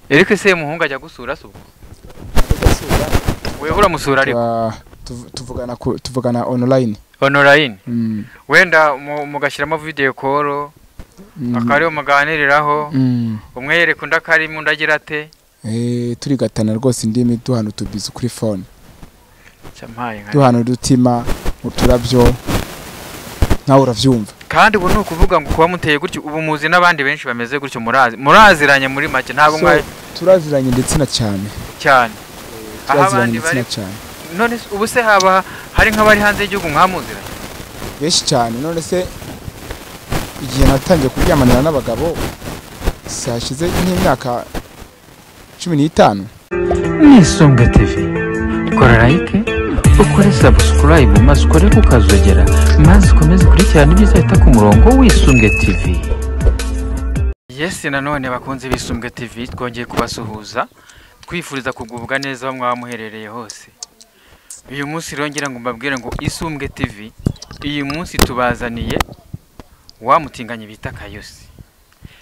Eric se muhunga ajya gusura suko wewe uramusura ariko tuvugana online wenda mugashiramo video call akariyo muganiriraho umwe yereka undakari mu ndagira ate turi gatana rwose ndimi duhano tubizu kuri phone cyamaye nka duhano dutima uturabyo nawe uravyumva kandi ubu no kuvuga ngo kuba muteye gutyo ubu muzi nabandi benshi bameze gutyo muraziranye muri make ntabwo mwaye turaziranye ndetse na cyane abandi bari none ubu se haba hari nk'abari hanze y'igihugu mwamuziranye benshi cyane none se igihe natangiye kuryamanira n'abagabo sashize nk'imyaka 15 Isunge TV kora like ukore subscribe maze ukore kukazogera maze ukomeze kurikirana ibizahita ku murongo w'Isunge TV. Yes nanone bakunze b'Isunge TV twongeye kubasuhuza twifuriza kugubwa neza bamwe bamuherereye hose. Uyu munsi rongera ngo mbabwire ngo Isunge TV iyi munsi tubazaniye wamutinganye bita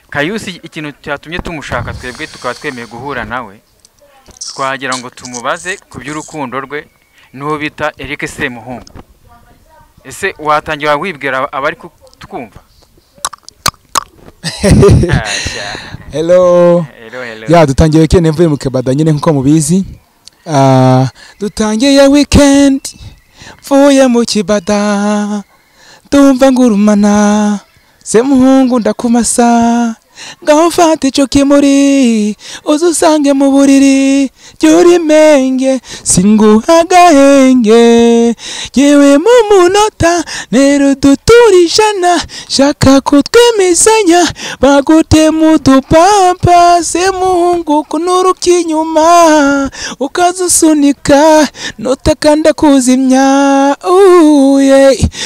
Kayusi ikintu cyatumye tumushaka twebwe tukaba twemeye guhura nawe twagira ngo tumubaze ku by'urukundo rwe no bita Eric Semuhungu. Ese watangira wibwira abari twumva? Hello. Ya dutangiye weekend mvuye mu Kebada nyine nkuko mubizi. Dutangiye weekend mvuye mu Kebada. Tumva ngurumana Semuhungu ndakumasa ngaho fata ico kimuri uzusange mu buriri cyuri menge singuhagahenge yewe mu munota nero duturishana shaka kutwemezanya bagute mu dupampa Semuhungu kunuruka inyuma ukazusunika notakanda kuzimya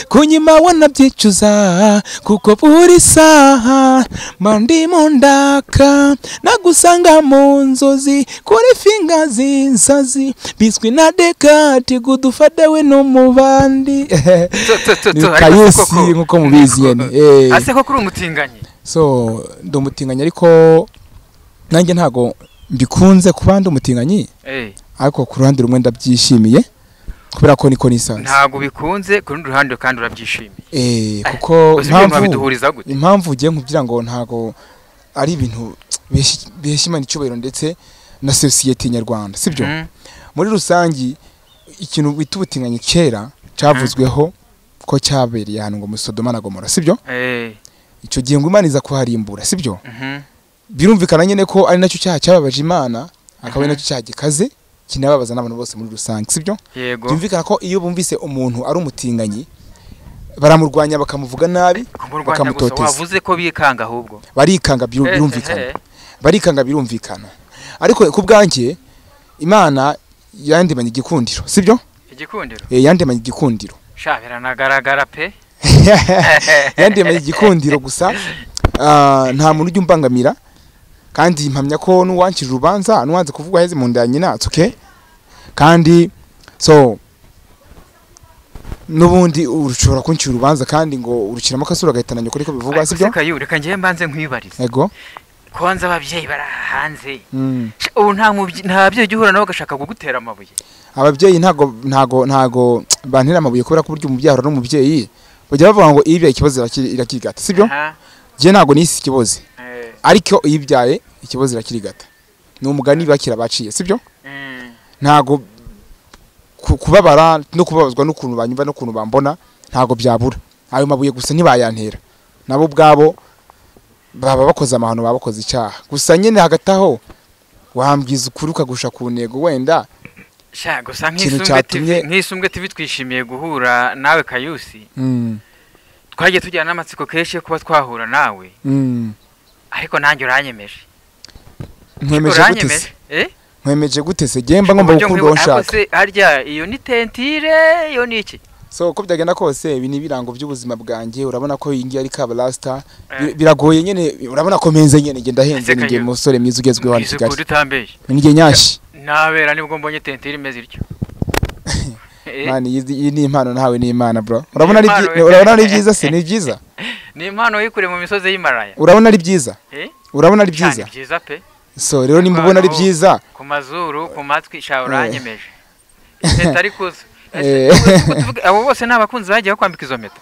kunyima wanabyicuza kuko buri saha mandi mundaka nagusanga mu nzozi kuri finga zinsazi biswi na dekati gudufadawe no mubandi Kayusi nkuko mubizi yene ase ko kuri umutinganye so ndumutinganye ariko nanjye ntago mbikunze kubandi umutinganye ariko ku ruhande rumwe ndabyishimiye kubera ko niko nisanze ntago bikunze ku rundi ruhande kandi urabyishimiye kuko impamvu ugiye nkubwira ngo ntago ari ibintu beshimana icubero ndetse na societe nyarwanda sibyo muri rusangi ikintu bitubutinganye kera cyavuzweho ko cyabereye hano ngo Sodoma na Gomora sibyo ico gihe ngo Imana iza kuharimbura sibyo birumvikana nyene ko ari nacyo cyaha cyababaje Imana akaba nacyo cyaha gikaze kinababaza n'abantu bose muri rusangi sibyo byumvikana ko iyo bumvise umuntu ari umutinganyi baramurwanya bakamuvuga nabi bakamutoteza wavuze ko bikanga ahubwo barikanga birumvikana ariko kubwanjye Imana yandemanye igikundiro sibyo yandemanye igikundiro shabera nagaragara pe yandemanye igikundiro gusa nta muntu ujya umbangamira kandi impamya ko nuwankira urubanza nuwanze kuvugwa heze mu ndanye natsuke kandi so nubundi urushobora kunkira urubanza kandi ngo urukiramo kasura gahitananye kuri ko bivugwa sibyo reka ngiye mbanze nkwibariza yego konza abavyeyi barahanze ubu nta byo gihura nabo gashaka kugutera amabuye abavyeyi ntago bantera amabuye kubera ko buryo umubyaro n'umuvyeyi bajya bavuga ngo ibya ikibazo irakirigata sibyo je ntago nisi ikibazo ariko ibyaye ikibazo irakirigata ni umugani bakira baciye sibyo ntago kubabara no kubabazwa n'ukuntu banyumva no kuntu bambona ntago byabura ayo mabuye gusa ntibayantera nabo bwabo baba bakoze amahano babakoze icyaha gusa nyene hagataho wambwiza ukuruka gusha ku ntego wenda gusa nk'Isumbwe TV twishimiye guhura nawe Kayusi twagiye tujyana n'amatsiko kenshi kuba twahura nawe ariko nanjye uranyemeje nkwemeje gute se gemba ngomba gukunda nshaka harya iyo ni tentire iyo ni iki so ko byagenda kose ibi ni birango by'ubuzima bwanjye urabona ko ingi ari kabalasta biragoye nyene urabona ko menze nyene ngenda henze ngiye musore mwiza ugezweho hano Kigali ngiye nyashi nabera nibwo mbonye tentire imeze iryo mani iyi ni impano nawe ni Imana bro urabona ari byiza se ni byiza ni impano yikure mu misozi y'Imaraya urabona ari byiza urabona ari byiza byiza pe so rero nimubona ari byiza ku mazuru ku matwi sha uranyemeje impeta ari kuza abo bose nabakunzi bagiye kwambika izo mpeta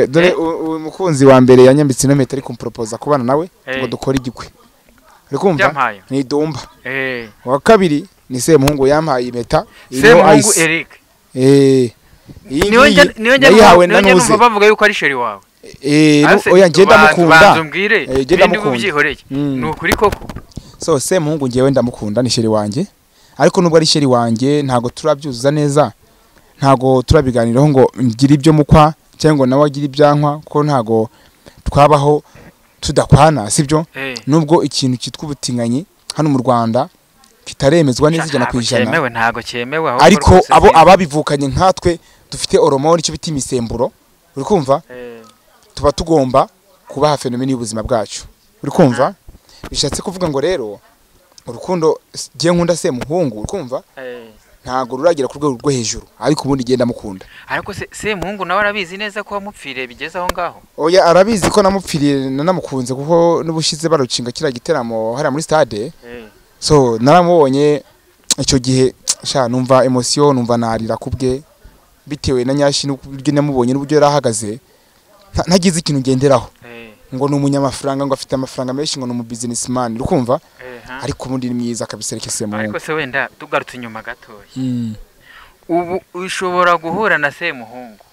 dore umukunzi wa mbere yanyambitse ino mpeta ari kumpropoza kubana nawe ngo dukora igikwe uri kumva ni Dumba wa kabiri ni Semuhungu yampaye impeta Semuhungu Eric niyo njye bavuga yuko ari sheri wawe oya ngenda mukunda banzumbwire ibindi bubyihoreye ni ukuri koko so Semuhungu ngewe ndamukunda ni sheri wanje ariko nubwo ari sheri wanje ntago turabyuzuza neza ntago turabiganiraho ngo ngire ibyo mukwa cyangwa nawe agira ibyankwa ko ntago twabaho tudakwana sibyo nubwo ikintu cyitwa ubutinganyi hano mu Rwanda kitaremezwa neza ijana ku ijana ntago cyemewe ariko abo ababivukanye nkatwe dufite hormone icyo bita imisemburo uri kumva tuba tugomba kubaha fenomene y'ubuzima bwacu uri kumva bishatse kuvuga ngo rero urukundo giye nkunda Semuhungu uri kumva ntago ruragira ku rwego rwo hejuru ariko ubundi genda mukunda ariko Semuhungu nawe arabizi neza ko wamupfiriye bigeze aho ngaho oya arabizi ko namupfiriye nanamukunze kuko n'ubushize barucinga kira giteramo hari muri stade so naramubonye icyo gihe sha numva emotion numva narira kubwe bitewe na nyashi n'uburyo namubonye n'uburyo yarahagaze ntagize ikintu ngenderaho ngo ni umunyamafaranga ngo afite amafaranga menshi ngo ni umu businessman urukumva ariko ubundi ni myiza kabisereke Semuhungu ariko se wenda tugarutse inyuma gatoya ubu ushobora guhura na Semuhungu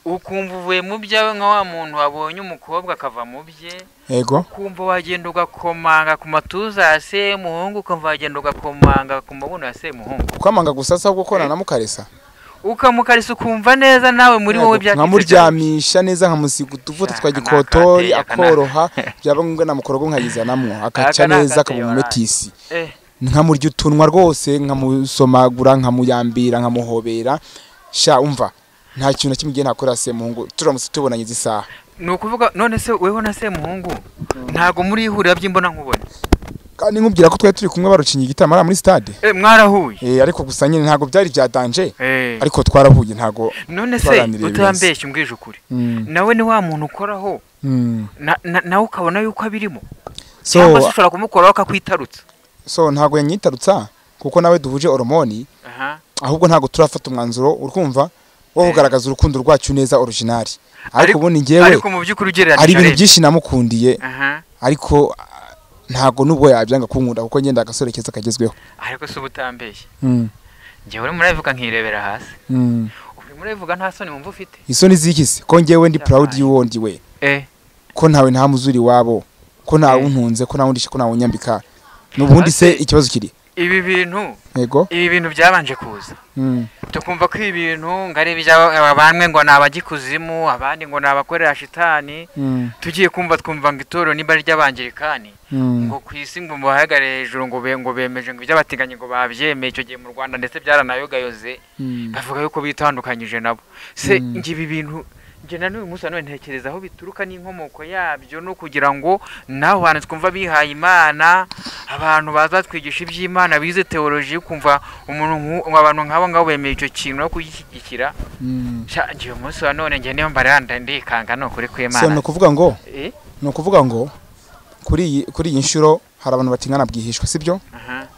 ukumva uvuye mu byawe nka wa muntu wabonye umukobwa akava mu bye yego ukumva wagenda ugakomanga ku matuza ya Semuhungu ukumva wagenda ugakomanga ku mabuno ya Semuhungu ukamanga gusasa gukorana na mukaresa ukamukarisa ukumva neza nawe muri wowe byakitse nkamuryamisha neza nkamusiga utuvuta twa gikotori akoroha byaba ngombwa namukorogo nkayizanamwo akaca neza akamumetisi nkamurya utunwa rwose nkamusomagura nkamuyambira nkamuhobera sha umva nta kintu na kimwe giye ntakora Semuhungu turamutse tubonanye izisaha nukuvuga none se weho na Semuhungu ntago muri ihurira by'imbona nkubone kandi nkubwira ko twari turi kumwe barucinye igitama muri stade mwarahuye ariko gusa nyine ntago byari bya danger ariko twarahuye ntago none se utambeshye umbwije ukuri nawe ni wa muntu ukoraho nawe ukabona yuko abirimo cyangwa se ushobora kumukoraho akakwitarutsa so ntago yanyitarutsa kuko nawe duhuje hormone ahubwo ntago turafata umwanzuro urkumva wo kugaragaza urukundo rwacu neza original ariko ubundi ngewe ariko mu byukuri ugereranyije ari ibintu byinshi namukundiye ariko ntago nubwo yabyanga kunkunda kuko ngenda agasorekeza kagezweho ariko se ubutambeshye ngewe muravuga nkirebera hasi muravuga nta soni wumva ufite isoni zikise ko ngewe ndi proud y'uwondi we ko ntawe nta muzuri wabo ko ntawe untunze ko nawundishe ko nawe unyambika n'ubundi se ikibazo kiri ibi bintu yego ibi bintu byabanje kuza tukumva ko ibintu ngari bamwe ngo nabagikuzimu abandi ngo nabakorera shitani tugiye kumva twumva ngo itoro niba ry'abangirikani ngo kwisi ngo muhagare hejuru ngo bemeje ngo ibyabatinganye ngo bavyemeye icyo gihe mu Rwanda ndetse byaranayogayoze bavuga yuko bitandukanyije nabo se ngibi bintu nje na n'uyu musa none ntekereza aho bituruka n'inkomoko yabyo no kugira ngo naho hantu twumva bihaye Imana abantu bazatwigisha iby'Imana bize theology kumva umuntu abantu nk'abo ngabo bemeye icyo kintu no kuyishyigikira nje uyu musa none nje niyo mbaranda ndikanga no kuri kw'Imana no kuvuga ngo kuri iyi nshuro hari abantu batingana bwihishwa sibyo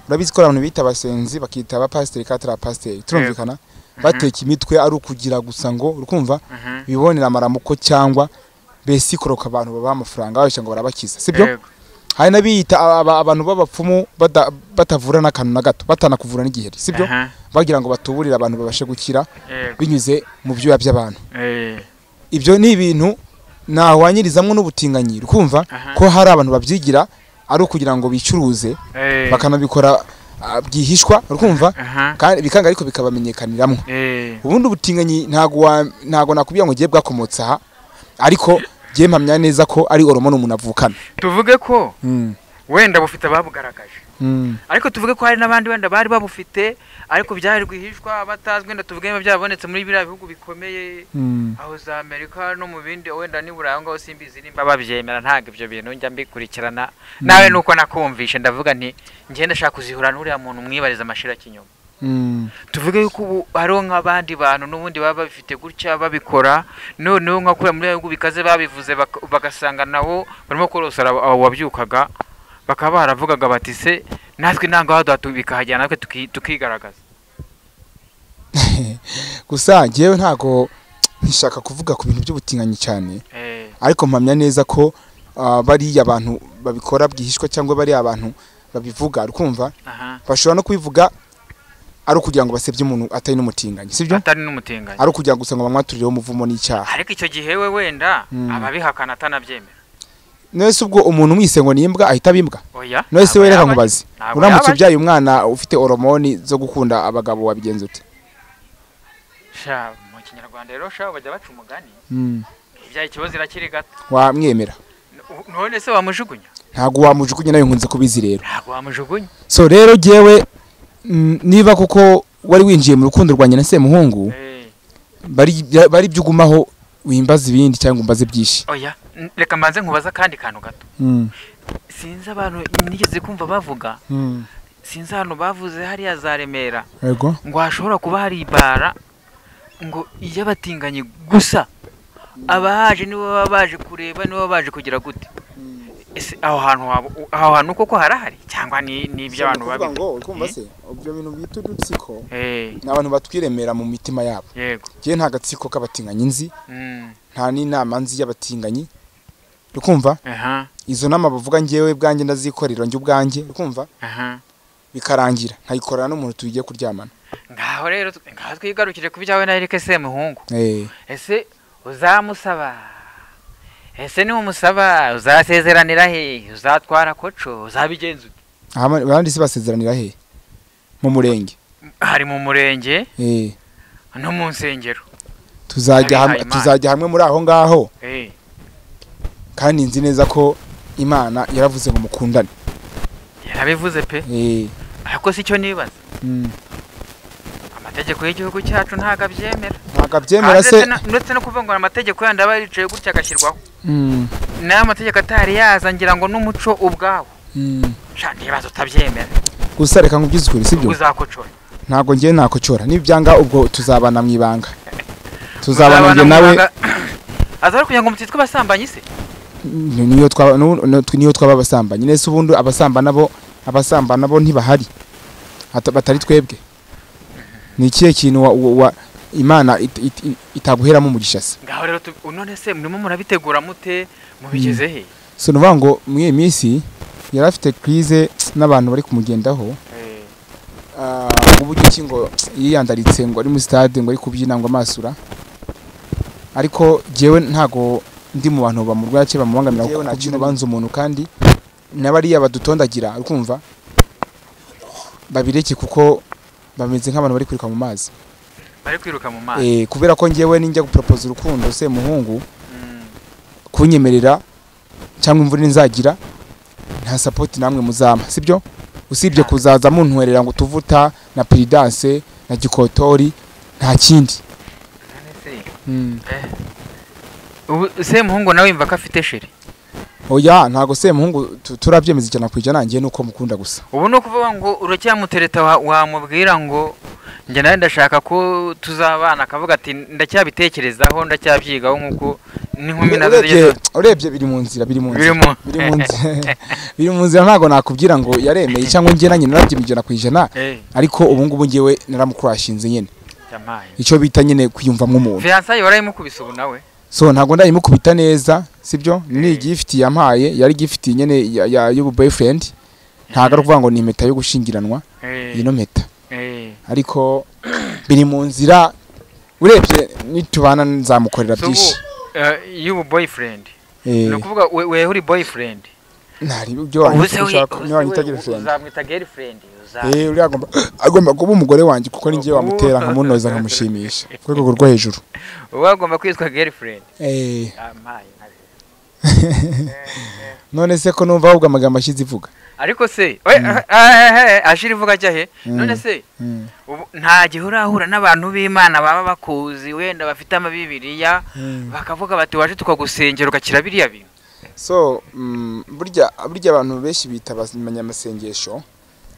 urabizi ko abantu bita abasenzi bakita abapasiteri katara pasiteri turumvikana bateka imitwe ari ukugira gusa ngo urukumva bibonera amaramuko cyangwa besi koroka abantu baba amafaranga babisha ngo barabakiza sibyo hari nabiyita abantu b'abapfumu batavura n'akantu na gato batanakuvura n'igiheri sibyo bagira ngo batuburire abantu babashe gukira binyuze mu byo by'abantu ibyo ni ibintu nahwanyirizamwe n'ubutinganyi urukumva ko hari abantu babyigira ari ukugira ngo bicuruze bakanabikora byihishwa urukumva kandi bikanga ariko bikabamenyekaniramwe ubundi ubutinganyi ntago nakubwira ngo giye bwakomotse aha ariko giye mpamya neza ko ari hormone umuntu avukana tuvuge ko wenda bufite babugaragaje ariko tuvuge ko hari nabandi wenda bari babufite ariko byari rwihishwa batazwe wenda tuvuge byabonetse muri biriya bihugu bikomeye aho za Amerika no mu bindi wenda ni Burayi ngo simbizi nimba babyemera ntago ibyo bintu njya mbikurikirana nawe nuko nakumvishe ndavuga nti ngenda shaka kuzihura n'uriya muntu mwibariza amashira kinyoma tuvuge yuko ubu hariho nk'abandi bantu n'ubundi baba bafite gutya babikora noneho nka kuri muri bihugu bikaze babivuze bagasanga nawo barimo korosara wabyukaga bakaba baravugaga bati se natwe ntango aho bikahajyana natwe tukigaragaza. Gusa ngewe ntago nshaka kuvuga ku bintu by'ubutinganyi cyane, ariko mpamya neza ko bari abantu babikora bwihishwa cyangwa bari abantu babivuga ukumva bashobora no kubivuga ari ukugira ngo basebye umuntu atari n'umutinganyi, sibyo? Atari n'umutinganyi, ari ukugira gusa ngo bamwaturireho umuvumo n'icyaha. Ariko icyo gihe we wenda ababihakana atanabyemera. Nese ubwo umuntu mwise ngo nimbwa ahita bimbwa? Oya. Nese we reka nkubaze, uramutse ubyaye umwana ufite hormone zo gukunda abagabo wabigenza ute? Sha mu Kinyarwanda rero sha bajya baca umugani. Ibyaye ikibazo irakiri gato. Wamwemera? None se wamujugunya? Ntago wamujugunya, nayo nkunze kubizi rero. Ntago wamujugunya. So rero jewe niba kuko wari winjiye mu rukundo rwanye na Semuhungu, bari byugumaho wimbaza ibindi cyangwa umbaze byinshi. Oya, reka mbanze nkubaza kandi kantu gato. Sinzi abantu nigeze kumva bavuga. Sinzi hano bavuze hariya za Remera. Yego. Ngo hashobora kuba hari ibara ngo iyabatinganye gusa abahaje nibo babaje kureba, nibo baje kugira gute. Ese aho hantu koko harahari cyangwa ni iby'abantu babi? Ngo ukumva se ubyo bintu bita udutsiko n'abantu batwiremera mu mitima yabo. Yego. Giye nta gatsiko k'abatinganyi nzi, nta n'inama nzi y'abatinganyi, ukumva? Izo nama bavuga ngewe bwanjye ndazikorera njye ubwanjye, ukumva? Bikarangira nkayikorana n'umuntu tugiye kuryamana. Ngaho rero ngaho twigarukije kubyawe na Eric Semuhungu. Ese uzamusaba? Ese ni umusaba uzasezeranira he? Uzatwara koco? Uzabigenza ute? Abandi se basezeranira he? Mu murenge. Hari mu murenge? No mu nsengero. Tuzajya hamwe muri aho ngaho. Kandi nzi neza ko Imana yaravuze ngo mukundane. Yarabivuze pe? Ariko si cyo nibaza. Amategeko y'igihugu cyacu ntago abyemera. Se ndetse no kuvuga ngo amategeko yandi aba yicaye gutya agashyirwaho. Nayo amategeko atari yaza ngira ngo n'umuco ubwawo. Sha nibaza utabyemera. Gusa reka nkubyize ukuri, sibyo? Uzakocora. Ntago ngiye nakocora. Nibyanga ubwo tuzabana mu ibanga. Tuzabana nge nawe. Azari kugira ngo mutitwe basambanyi se? Niyo twaba abasambanyi. Nese ubundi abasambana bo ntibahari. Batari twebwe. Ni ikihe kintu Imana itaguheramo umugisha se? Ngaho rero none se murimo murabitegura mute mubigeze he? So nuvuga ngo mu iyi minsi yarafite crise n'abantu bari kumugendaho. Uburyo ki ngo yiyandaritse ngo ari mu stade ngo ari kubyina ngo amasura. Ariko jewe ntago ndi mu bantu bamurwaye bamubangamira kuko kubyina banze umuntu, kandi nabari yabadutondagira ukumva babireke kuko bameze nk'abantu bari kwiruka mu mazi. Bari kwiruka mu mazi. Kubera ko ngewe ninjya gupropose urukundo Semuhungu kunyemerera cyangwa imvura nzagira nta support namwe muzama, sibyo? Usibye kuzaza muntwerera ngo tuvuta na Prudence na Gikotori nta kindi. Semuhungu nawe imva ko afite sheri? Oya, ntago Semuhungu turabyemeza cyane kwijana ngiye nuko mukunda gusa. Ubu no kuvuga ngo uracyamutereta wamubwira ngo nge nawe ndashaka ko tuzabana, akavuga ati ndacyabitekerezaho ndacyabyigaho nkuko n'inkumi nazo urebye biri mu nzira, biri mu nzira ntago nakubwira ngo yaremeye cyangwa nge nanye narabyimijana kwijana, ariko ubu ngubu ngewe naramukurashinze nyene. Icyo bita nyene kwiyumvamwe umuntu. Fiancé warayimukubise ubu nawe? So ntago ndayimukubita neza, sibyo? Ni gifiti yampaye, yari gifiti nyene y'ubu boyfriend. Ntago ari kuvuga ngo ni impeta yo gushingiranwa. Ino mpeta. Ariko biri mu nzira, urebye nitubana nzamukorera byinshi. Y'ubu boyfriend. No kuvuga we uri boyfriend. Ntari byo washaka niba nyitagira friend. Uzamwita girlfriend. Uri agomba kuba umugore wanjye kuko ni ngiye wamutera nkamunoza nkamushimisha. Kwego rwo hejuru. Wagomba kwitwa girlfriend. None se ko numva ahubwo amagambo ashize ivuga. Ariko se ashira ivuga cyahe? None se nta gihe urahura n'abantu b'Imana baba bakuzi wenda bafite amabibiriya bakavuga bati waje tukagusengera ugakira biriya bintu? So burya abantu benshi bita abanyamasengesho,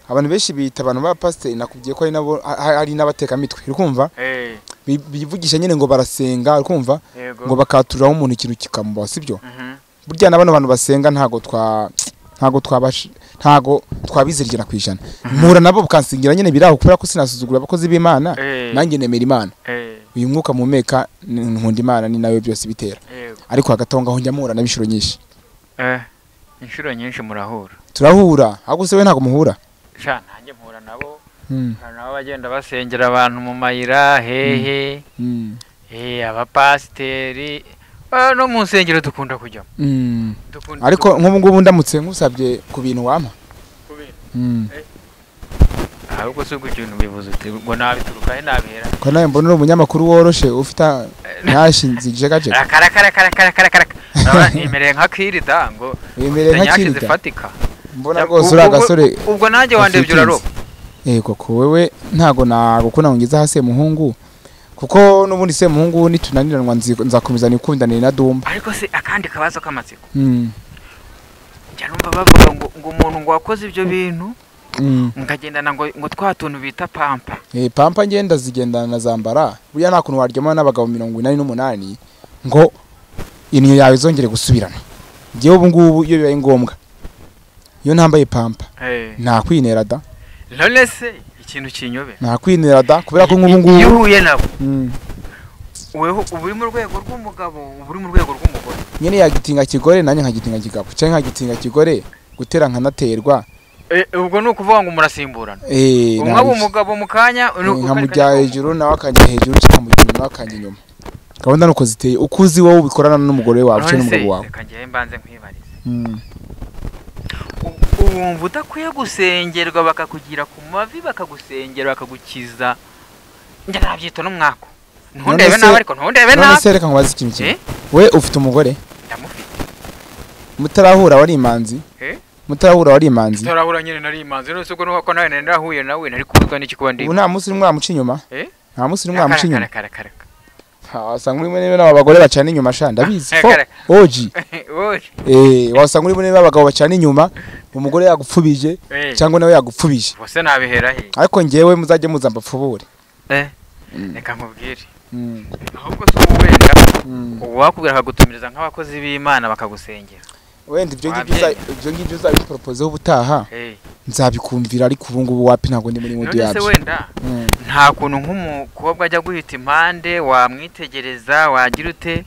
abantu benshi bita abantu ba pastor, nakubwiye ko ari n'abateka mitwe, ukumva? Bivugisha nyine ngo barasenga, ukumva? Ngo bakaturiraho umuntu ikintu kikamuba, sibyo? Burya nabano bantu basenga ntago ntago twabizera 100%. Mpura nabo bukansingira nyene biraho kubera ko sinasuzugura abakozi b'Imana nanjye nemera Imana. Uyu mwuka mumeka nkunda Imana ni nawe byose bitera. Ariko hagatonga aho njya mpura nabishuro nyinshi. Inshuro nyinshi murahura. Turahura, ahubwo se we ntago muhura. Sha nanjye mpura nabo. Nabo bagenda basengera abantu mu mayira hehe. Abapasiteri no mu nsengero dukunda kujya. Ariko nk'ubu ngubu ndamutse nkusabye ku bintu wampa. Ahubwo se ubwo ikintu bivuze uti ngo nabituruka he nabihera. Ko nawe mbona umunyamakuru woroshe ufita ntashinzije gaje. Karakara. Imereye nka kirida ngo imereye nka kirida zifatika. Mbona rwose uri agasore. Ubwo nanjye wandebye uraro. Koko wewe ntago nagukunda ngiza hase muhungu. Kuko nubundi se muhungu nitunaniranwa nzakomeza nikundanire na Dumba. Ariko se akandi kabazo kamatsiko. Njya numva bavuga ngo umuntu ngo wakoze ibyo bintu ngagendana ngo twatuntu bita pampa. Pampa ngenda zigendana na zambara. Buya nta kuntu waryama n'abagabo 88 ngo inyo yawe zongere gusubirana. Giye ubu ngubu iyo bibaye ngombwa. Iyo ntambaye pampa. Nta kwinera da. None se ikintu kinyobe. Nta kwinera da kubera ko nk'ubu ngubu yuhuye nabo. Weho uburi mu rwego rw'umugabo, uburi mu rwego rw'umugore. Nyene yagitinga kigore nanye nkagitinga kigabo. Cyangwa nkagitinga kigore gutera nkanaterwa. Ubwo nuko uvuga ngo murasimburana. Umwe umugabo mukanya nkamujya hejuru nawe akajya hejuru cyangwa mu nyuma akajya inyuma. Gahunda nuko ziteye ukuzi wowe ubikorana n'umugore wawe cyo n'umugabo wawe. Kangiye mbanze nkwibarize. Uwumva udakwiye gusengerwa bakakugira ku mavi bakagusengera bakagukiza. Njye nabyita n'umwako. Ntundebe nawe ariko ntundebe nawe. None se reka nkubaze ikintu kimwe. We ufite umugore? Ndamufite. Mutarahura wari imanzi? Mutarahura wari imanzi? Mutarahura nyine nari imanzi. None se ubwo nuko nawe narahuye nawe nari kubuzwa n'iki kuba ndi. Ubu nta musi rimwe amuca inyuma? Nta musi rimwe amuca inyuma. Wasanga muri mwe n'abagore bacana inyuma sha ndabizi. Oji. Wasanga muri mwe n'abagabo bacana inyuma umugore yagupfubije cyangwa nawe yagupfubije. Bose nabihera he. Ariko ngewe muzajye muza mbapfubure. Reka nkubwire. Ahubwo se wenda wakubwira akagutumiriza nk'abakozi b'Imana bakagusengera. Wenda ibyo ngibyo uzabipropose ubutaha. Nzabikumvira ariko ubu ngubu wapi ntago ndi muri mudi yacu. None se wenda nta kuntu nk'umukobwa ajya guhita impande wamwitegereza wagira ute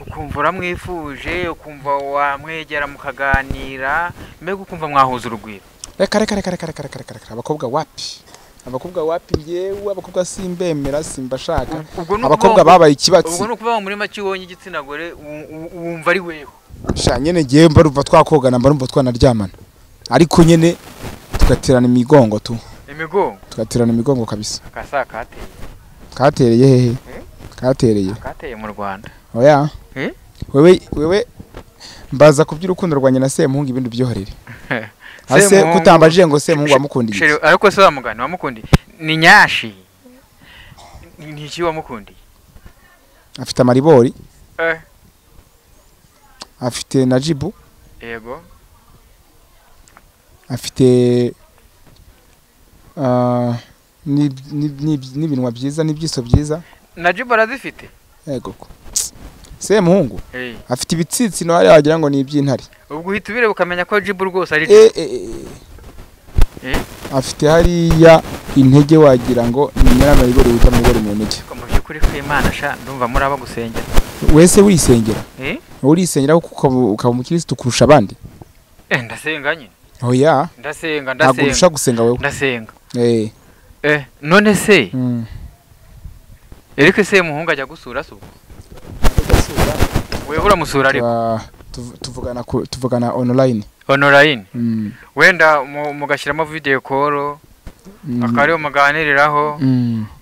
ukumva uramwifuje ukumva wamwegera mukaganira mbega ukumva mwahuza urugwiro. Reka abakobwa wapi ngewe abakobwa simbemera simbashaka abakobwa babaye ikibatsi. Ubwo nukuvuga muri make wonye igitsina gore wumva ari weho. Sha nyene ngiye mbaruva twakogana mbarumva twanaryamana ariko nyene tugaterana imigongo tu. Imigongo tugaterana imigongo kabisa. Kasa katereye hehe? Katereye mu Rwanda. Oya. Wewe mbaza kubyira urukundo rwanye na Semuhungu ibintu byoharire. Ase kutambajije ngo Semuhungu wamukundiye. Ariko se wamugani wamukundiye. Ni nyashi. Ni iki wamukundiye? Afite amaribori. Afite Najibu. Yego. Afite n'ibinwa byiza n'ibyiso byiza. Najibu arazifite. Yego. Semuhungu. Afite ibitsitsi no hari wagira ngo ni iby'intare. Ubwo uhita ubire ukamenya ko Jibu rwose ari. Afite hariya intege wagira ngo ni nyiramaribori wita mugore mu ntege. Mu byukuri ko Imana sha ndumva muri aba gusengera. Wese wisengera? Urisengera kuko ukaba umukristo kurusha abandi? Ndasenga nyine. Oya. Ndasenga. Ntabwo urusha gusenga wewe. Ndasenga. None se. Erike se muhungu ajya gusura se ubwo. Wewe uramusura ariko. Tuvugana online. Wenda mugashiramo video call. Akariyo muganiriraho.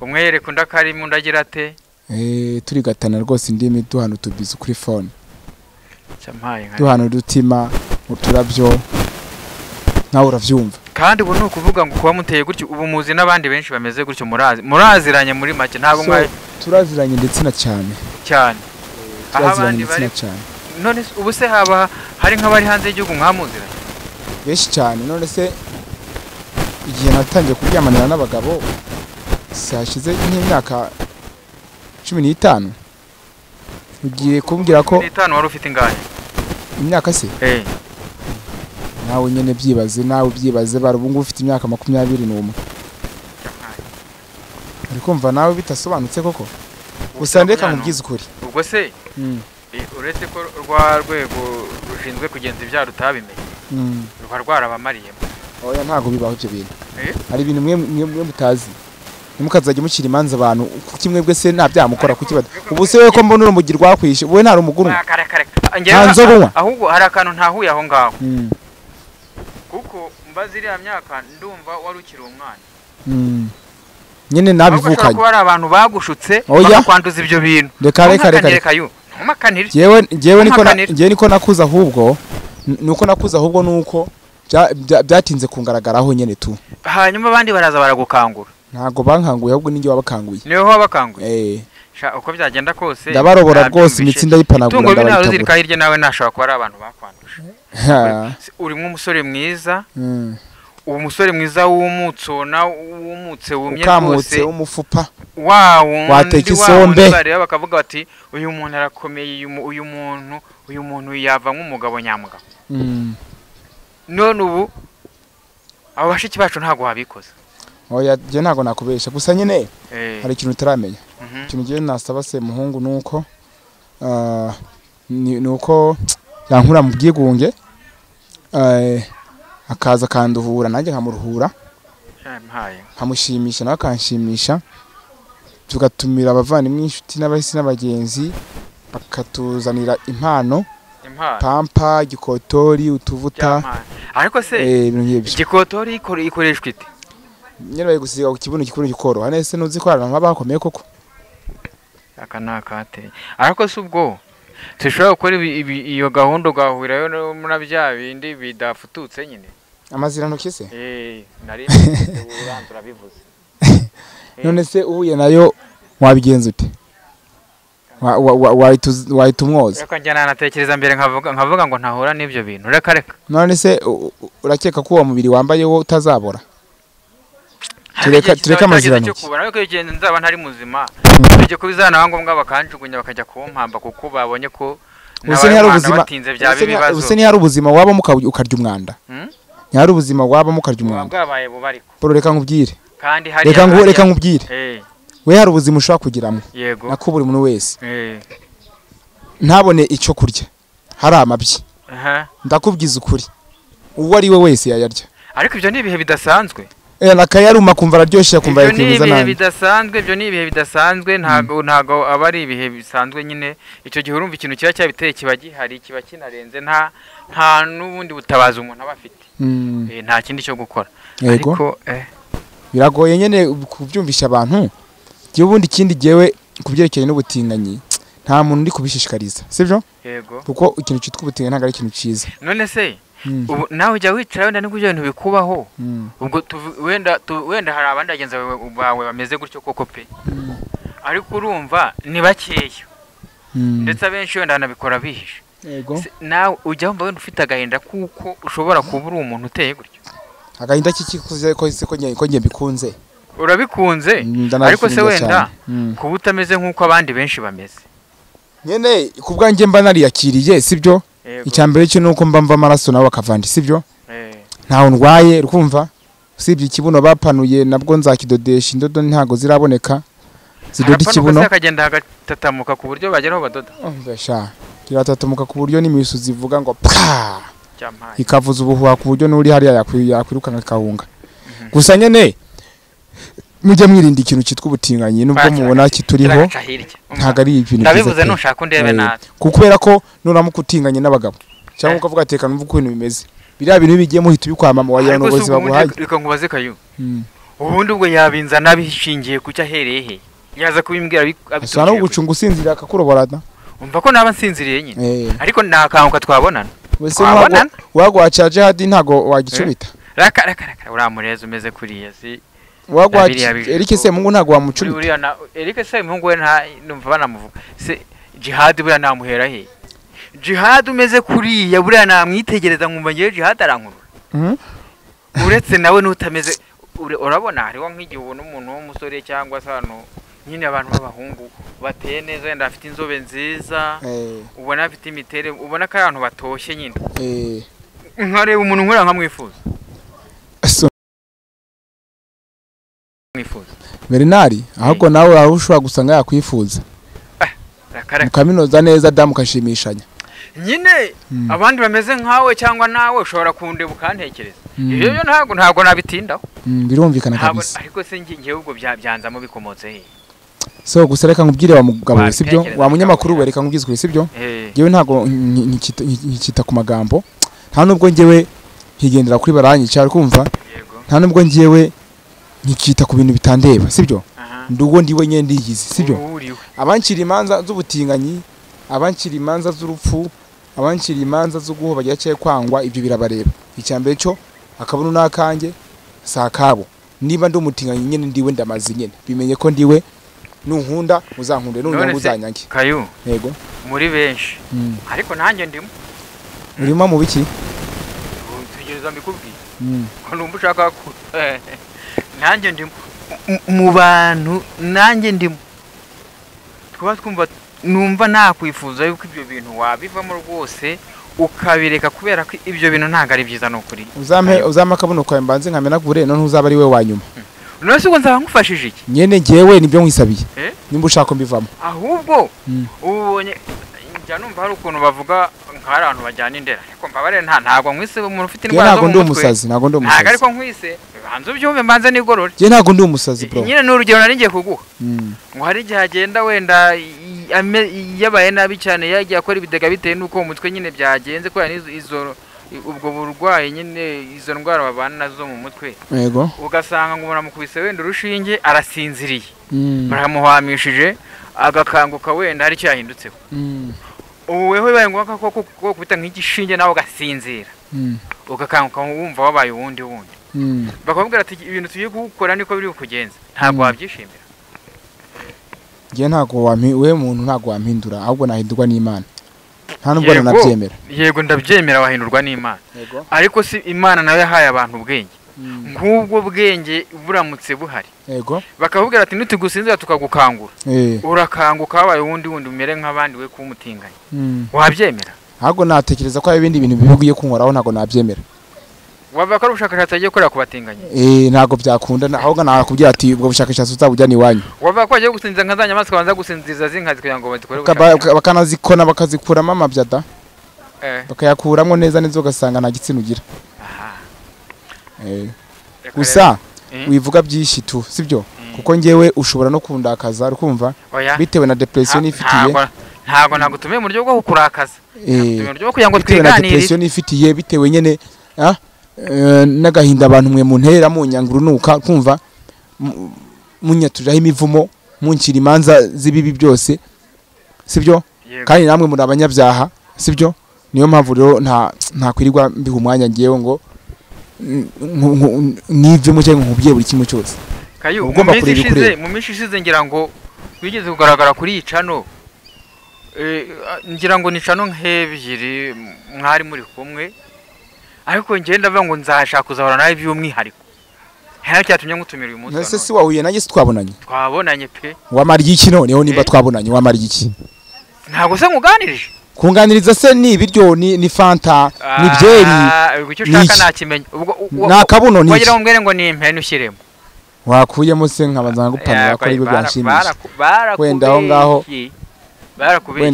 Umwe yereka undi akari mu ndagira ate. Turi gatana rwose indimi duhana tubizi kuri phone. Cyamaye nka. Duhana udutima uturabyo. Nawe uravyumva. Kandi ubu nukuvuga ngo kuba muteye gutyo ubu muzi nabandi benshi bameze gutyo muraziranye muri make ntabwo mwaye. Turaziranye ndetse na cyane. Abandi bari cyane. None ubu se haba hari nk'abari hanze y'igihugu mwamuziranye? Benshi cyane. None se igihe natangiye kuryamanira n'abagabo sashize nk'imyaka 15 ugiye kumbwira ko 15 wari ufite ingahe? Imyaka se? nawe nyene byibaze barubungu ufite imyaka 21 uri kumva nawe bitasobanutse koko gusa ndeka nkubwiza ukuri ubwo se uretse ko rwa rwego rushinzwe kugenza ibyaro utabimenye ruba rwarabamariyemo oya ntago bibaho ibyo bintu hari ibintu mwe mutazi nimukazajya mukira imanza abantu kimwe bwe se nta byamukora kukibada ubu se we ko mbona urumugi rwakwishe wowe nta rumuguru ahubwo hari akantu ntahuye aho ngaho kuko mbaza iriya myaka ndumva warukira umwana nyene nabivukanye ko hari abantu bagushutse bakwanduza ibyo bintu reka jewe niko nakuza ahubwo nuko byatinze kungaragaraho nyene tu hanyuma abandi baraza baragukangura ntago bankanguye ahubwo ninjye wabakanguye niwe wabakanguye uko byagenda kose ndabarobora rwose imitsinda yipanagura ndabayitabura hirya nawe nashaka ko ari abantu bakwanduje urimo umusore mwiza uwo musore mwiza wumutse wumye rwose umufupa wateka isombe bakavuga bati uyu muntu arakomeye uyu muntu yava nk'umugabo nyamugabo none ubu abo bashiki bacu ntago wabikoze oya je ntago nakubesha gusa nyene hari ikintu utaramenya ikintu giye nasaba se muhungu nuko yankura mu byigunge akaza kanduhura nanjye nkamuruhura nkamushimisha nawe akanshimisha tugatumira abavandimwe inshuti n'abahisi n'abagenzi bakatuzanira impano pampa gikotori utuvuta ariko se igikotori ikoreshwa ite nyene baye gusiga ku kibuno gikoro hanese nuzi ko abantu bakomeye koko akanakate ariko se ubwo tushobora gukora iyo gahunda gahurirayo muri bya bindi bidafututse nyine amazirano kise nari uranzura bivuze none se uhuye nayo wabigenza ute wayitumwoza reka njyana natekereza mbere nkavuga ngo ntahura n'ibyo bintu reka none se urakeka ko uwo mubiri wambaye wo utazabora tureka amazirano ariko igihe nzaba ntari muzima bijye kubizana ngombwa bakanjugunya bakajya kumpamba kuko babonye ko batinze bya bibazo use ni hari ubuzima waba ukarya umwanda nyari ubuzima waba mukarya umwanda bwabaye bubariko boro reka nkubwire kandi hari reka nkubwire we hari ubuzima ushaka kugiramo nako buri muntu wese ntabone icyo kurya hari amabyi ndakubwiza ukuri uwo ari we wese yayarya ariko ibyo ni ibihe bidasanzwe nakayaruma kumva araryoshye kumva yakibuza nabi ibyo ni ibihe bidasanzwe ntago aba ari ibihe bisanzwe nyine icyo gihe urumva ikintu kiba cyabiteye kiba gihari kiba kinarenze nta n'ubundi butabaza umuntu aba afite nta kindi cyo gukora ariko biragoye nyene kubyumvisha abantu gihe ubundi kindi jewe kubyerekeye n'ubutinganyi nta muntu ndi kubishishikariza sivyo kuko ikintu cyitwa ubutinganyi ntago ari ikintu ciza none se ubu nawe ujya wicara wenda n'ubwo ibintu bikubaho ubwo wenda hari abandi bagenzi bawe bameze gutyo koko pe ariko urumva ni bakeya ndetse abenshi wenda banabikora bihishe nawe ujya wumva wenda ufite agahinda kuko ushobora kuba uri umuntu uteye gutyo agahinda kikuze ko njye bikunze urabikunze ariko se wenda kuba utameze nk'uko abandi benshi bameze nyene kubwanjye mba nariyakiriye sibyo icyambere cyo nuko mba amaraso nawe akavandi sibyo ntaho ndwaye rukumva usibye ikibuno bapanuye nabwo nzakidodesha indodo ntago ziraboneka zidoda ikibuno akagenda hagatatamuka ku buryo bageraho badoda mbesha kiratatamuka ku buryo n'imisu zivuga ngo pa ikavuza ubuhuha ku buryo nuri hariya yakwiruka nkakahunga gusa nyene mujye mwirinda ikintu cyitwa ubutinganyi nubwo mubona kituriho ntago ari ibintu ndabivuze nushaka undebe nabi kubera ko nuramuka utinganye n'abagabo cyangwa ukavuga ateka numva uko ibintu bimeze biriya bintu bigiye muhita ubikwamama wagira ngo ubuzima buhaye reka nkubaze kayo ubundi ubwo yabinza nabishingiye kucya hereye he yaza kubimbwira asana ugucunga usinzira akakuroborana umva ko naba nsinziriye nyine ariko nakanguka twabonana wese wagwacaje hadi ntago wagicubita raka uramureza umeze kuriya si Eric Semungu ntago wamucubita uriya Eric Semungu we nta numva banamuvuga se jihad buriya namuhera he jihad umeze kuriya buriya namwitegereza nkumva ngiye jihad arankurura uretse nawe nutameze urabona hariho nk'igihe ubona umuntu w'umusore cyangwa se hano nyine abantu b'abahungu bateye neza wenda afite inzobe nziza ubona afite imitere ubona ko abantu batoshye nyine nkareba umuntu nkora nkamwifuza Bernard ahubwo nawe aho ushobora gusanga yakwifuza mukaminuza neza damu kashimishanya nyine abandi bameze nkawe cyangwa nawe ushobora kundeba ukantekereza ibyo ntabwo nabitindaho birumvikana kabisa ariko se ngiye ubwo byanzamo bikomotse he so gusa reka nkubwire wa mugabo we sibyo wa munyamakuru we reka nkubwizwe sibyo ngewe ntago nkita ku magambo nta nubwo ngewe higendera kuri baranyica ari kumva nta nubwo ngewe nkita ku bintu bitandeba sibyo ndugo ndiwe nyene ndiyizi sibyo abancira imanza z'ubutinganyi abancira imanza z'urupfu abancira imanza zo guhoba yaciye kwangwa ibyo birabareba icyambere cyo akabunu nakange sakabo niba ndi umutinganyi nyene ndiwe ndamazi nyene bimenye ko ndiwe nunkunda uzankunde nunyanga uzanyange kayu yego muri benshi ariko nanjye ndimo urimo mu biki tugereza mbikubwiye ko numva ushaka ko nanjye ndimo mu bantu nanjye ndimo twumva numva nakwifuza yuko ibyo bintu wabivamo rwose ukabireka kubera ko ibyo bintu ntago ari byiza nukuri uzama akabuno kwawe mbanze nkamenagure none uzaba ari we wanyuma none se ubwo nzaba ngufashije iki nyene ngewe nibyo nkwisabiye nimba ushaka mbivamo ahubwo ubonye njya numva hari ukuntu bavuga nk'ari abantu bajyana indera ariko mbabare ntago nkwise umuntu ufite indwara zo mu mutwe ntago ndi umusazi ntago ariko nkwise banze ubyumve mbanze nigorore je ntago ndi umusazi bro nyine n'urugero nari ngiye kuguha ngo hari igihe agenda wenda yabaye nabi cyane yagiye akora ibidega bitewe nuko mu mutwe nyine byagenze ko izo ubwo burwayi nyine izo ndwara babana nazo mu mutwe yego ugasanga ngo muramukubise wenda urushinge arasinziriye baramuhamishije agakanguka wenda hari icyo yahindutseho wewe bibaye ngombwa ko kubita nk'igishinge nawe ugasinzira ugakanguka wumva wabaye uwundi bakabwira ati ibintu tugiye gukora niko biri kugenza ntabwo wabyishimira ngiye ntago we muntu ntago wampindura ahubwo nahindurwa n'Imana nta nubwo nabyemera yego ndabyemera wahindurwa n'Imana ariko si Imana nawe yahaye abantu ubwenge nk'ubwo bwenge buramutse buhari yego bakabwira ati nitugusinzira tukagukangura urakanguka wabaye uwundi umere nk'abandi we kumutinganya wabyemera ahubwo natekereza ko hari ibindi bintu bibigiye kunkoraho ntago nabyemera wabaka ubushakashatsi agiye gukora kubatinganya ntago byakunda ahubwo nakubwira ati ubwo bushakashatsi uzabujyana iwanyu wabaka wagiye gusinziza nka zanyamaswa banza gusinziza zinkazi kugira ngo badukore bakanazikona bakazikuramo amabyada bakayakuramo neza neza ugasanga nta gitsina ugira gusa wivuga byinshi tu sibyo kuko ngewe ushobora no kundakaza ukumva bitewe na depression ifitiye ntago nagutumiye mu buryo bwo kukurakaza mu buryo bwo kugira ngo twiganire depression ifitiye bitewe nyene n'agahinda abantu mwe muntera mu nyangurunuka kumva munyaturaho imivumo munkira imanza zibibi byose sibyo kandi namwe muri abanyabyaha sibyo niyo mpamvu rero nta kwirirwa mbiha umwanya ngiyewe ngo nive mu cyangwa nkubye buri kimwe cyose ugomba kureba ikure mu mishi ishize ngira ngo bigeze kugaragara kuri icano ngira ngo ni cano nk'ebyiri mwari muri kumwe ariko ngenda bavuga ngo nzashaka kuzahora nawe by'umwihariko hari cyatumye ngutumira uyu munsi nase si wahuye nanjye twabonanye pe wamarye iki noneho nimba twabonanye wamarye iki ntago se nguganirije kunganiriza se ni ibiryo ni fanta ni byeri icyo ushaka nakimenya ubwo nakabuno ni wagira ngo ngo ni impene ushyiremo wakuyemo se nkabanza ngagupanira ko ibyo byanshimisha wenda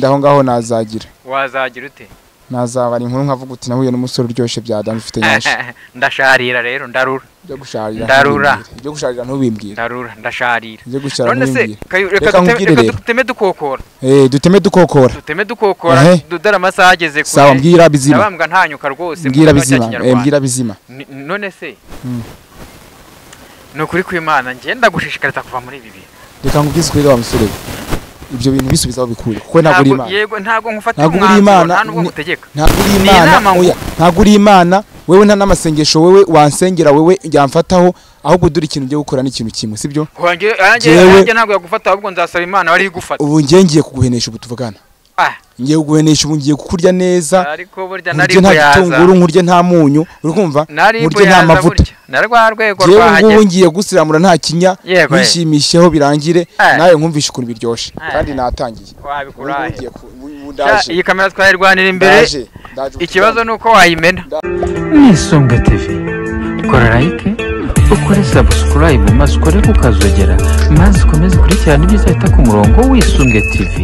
aho ngaho nazagira wazagira ute nazabara inkuru nkavuga uti nahuye n'umusore uryoshye byadanje ufite nyashi ndasharira rero ndarura byo gusharira ntubimbwira ndarura ndasharira byo gusharira ntubimbwira reka duteme dukokora duteme dukokora dudara amasaha ageze kure sawa mbwira bizima nabambwa ntanyuka rwose mbwira bizima none se no kuri kw'Imana ngenda gushishikariza kuva muri ibi bintu reka nkubwize kuri wa musore ibyo bintu bisubizaho bikure kuko ntago uri Imana yego ntago nkufata umwanzuro ntabwo ngutegeka ntago uri Imana wewe nta n'amasengesho wewe wansengera wewe yamfataho ahubwo duri ikintu byo gukora n'ikintu kimwe sibyo yanjye ntago yagufata ahubwo nzasaba Imana wari igufata ubu ngiye kuguhenesha ubutuvugana ngiye kuguhenesha ubu ngiye kukurya neza ariko burya nari ko yaza gitunguru nkurye nta munyu urikumva nkurye nta mavuta narwa rwego rwanjye ubu ngiye gusiramura nta kinya bishimisheho birangire nawe nkumvisha ukuntu biryoshe kandi natangiye wabikuraye iyi kamera twayirwanira imbere ikibazo nuko wayimena Mwisunge TV kora like ukore subscribe maze ukore kukazogera maze ukomeze kurikirana ibizahita ku murongo Wisunge TV.